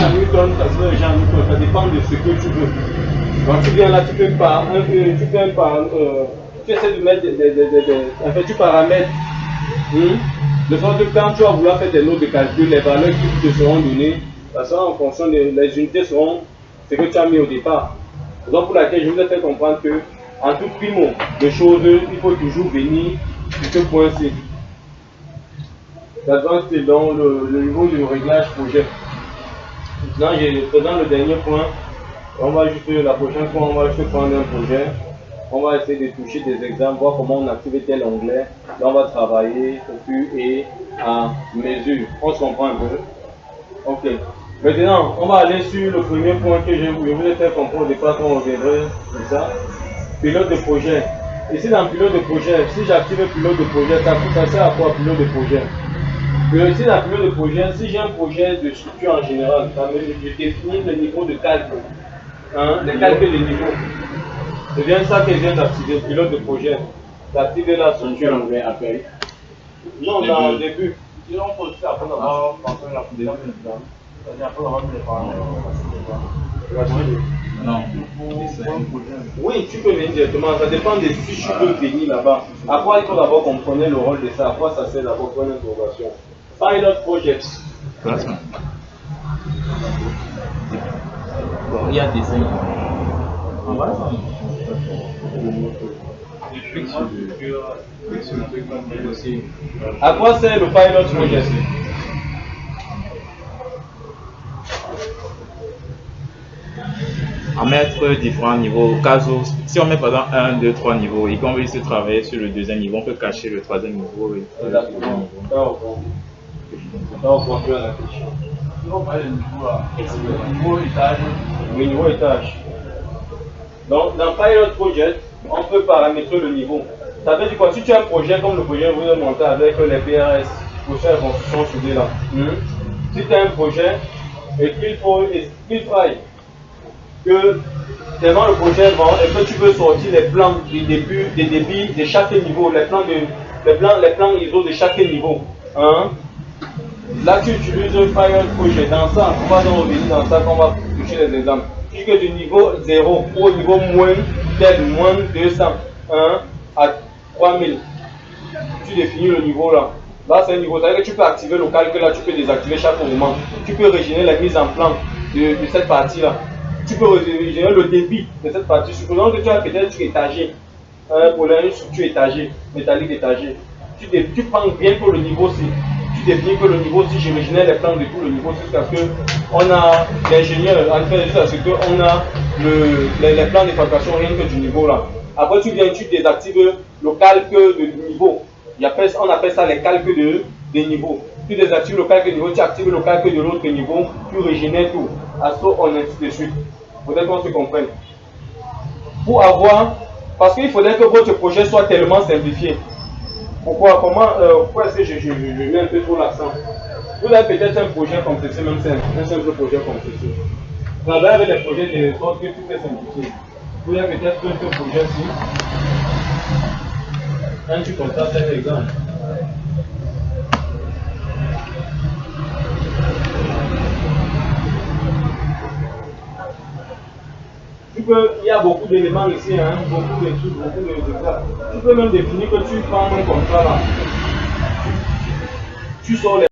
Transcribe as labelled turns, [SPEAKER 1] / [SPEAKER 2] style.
[SPEAKER 1] en Newton, ça se fait déjà en Newton. Ça dépend de ce que tu veux. Donc tu viens là, tu fais tu essaies de mettre en fait, tu paramètres. De sorte que quand tu vas vouloir faire des notes de calcul, les valeurs qui te seront données, ça sera en fonction les unités seront ce que tu as mis au départ. Donc pour laquelle je vous ai fait comprendre que en tout primo de choses, il faut toujours venir sur ce point-ci. C'est dans le niveau du réglage projet. Maintenant, dans le dernier point, on va juste, la prochaine fois, on va juste prendre un projet. On va essayer de toucher des exemples, voir comment on active tel onglet. Là, on va travailler au fur et à mesure. On se comprend un peu? Ok. Maintenant, on va aller sur le premier point que je vous ai fait comprendre au départ quand on reviendrait sur ça. Pilote de projet. Ici, dans pilote de projet, si j'active pilote de projet, ça sert à quoi pilote de projet? Ici, dans pilote de projet, si j'ai un projet de structure en général, je définis le niveau de calcul. Le calcul de niveau. C'est bien ça que je viens d'activer, pilote de projet. D'activer la structure en API. Non, dans le début. Si on peut aussi après avoir pensé à la première présidente, c'est-à-dire après avoir mis les paramètres. Non. Oui, tu peux venir directement. Ça dépend de si tu peux venir là-bas. À quoi il faut d'abord comprendre le rôle de ça? À quoi ça sert d'abord pour une interrogation? Pilot project.
[SPEAKER 2] Bon, il y a des signes.
[SPEAKER 1] À quoi sert le pilot project?
[SPEAKER 2] À mettre différents niveaux. Au cas où, si on met par exemple 1, 2, 3 niveaux et qu'on veut se travailler sur le deuxième niveau, on peut cacher le troisième niveau.
[SPEAKER 1] Exactement. On va faire la question. On va parler de niveau là. Niveau étage. Oui, niveau étage. Donc, dans Pilot Project, on peut paramétrer le niveau. Ça veut dire quoi? Si tu as un projet comme le projet que vous avez monté avec les PRS, pour faire la construction soudée là. Si tu as un projet et qu'il faille que tellement le projet vend et que tu veux sortir les plans des débits de chaque niveau, les plans ISO de chaque niveau. Là, tu utilises le Pilot Project. Dans ça, on va donc revenir dans ça qu'on va toucher les exemples. Puisque du niveau 0 au niveau moins 200 à 3000, tu définis le niveau là. Là, c'est un niveau. C'est-à-dire que tu peux activer le calcul là, tu peux désactiver chaque moment. Tu peux régénérer la mise en plan de cette partie là. Tu peux régénérer le débit de cette partie. Supposons que tu as peut-être une structure étagée, pour une structure étagée, métallique étagée. Tu prends bien pour le niveau C. Tu définis que le niveau C, je régénère les plans de tout le niveau C jusqu'à ce qu'on a l'ingénieur, en fait, jusqu'à ce qu'on a les plans de fabrication rien que du niveau là. Après, tu viens, tu désactives le calcul de niveau. On appelle ça les calculs de niveau. Tu désactives le calcul de niveau, tu actives le calcul de l'autre niveau, tu régénères tout. À ce on ainsi de suite. Il faudrait qu'on se comprenne. Parce qu'il faudrait que votre projet soit tellement simplifié. Pourquoi est-ce que je mets un peu trop l'accent? Vous avez peut-être un projet comme ceci, même simple, un simple projet comme ceci. Travaillez avec les projets de sorte que tout est simplifié. Vous avez peut-être ce projet-ci. Un truc comme ça, c'est un exemple. Il y a beaucoup d'éléments ici, beaucoup de trucs, beaucoup d'exemples. Tu peux même définir que tu prends un contrat là. Tu sors les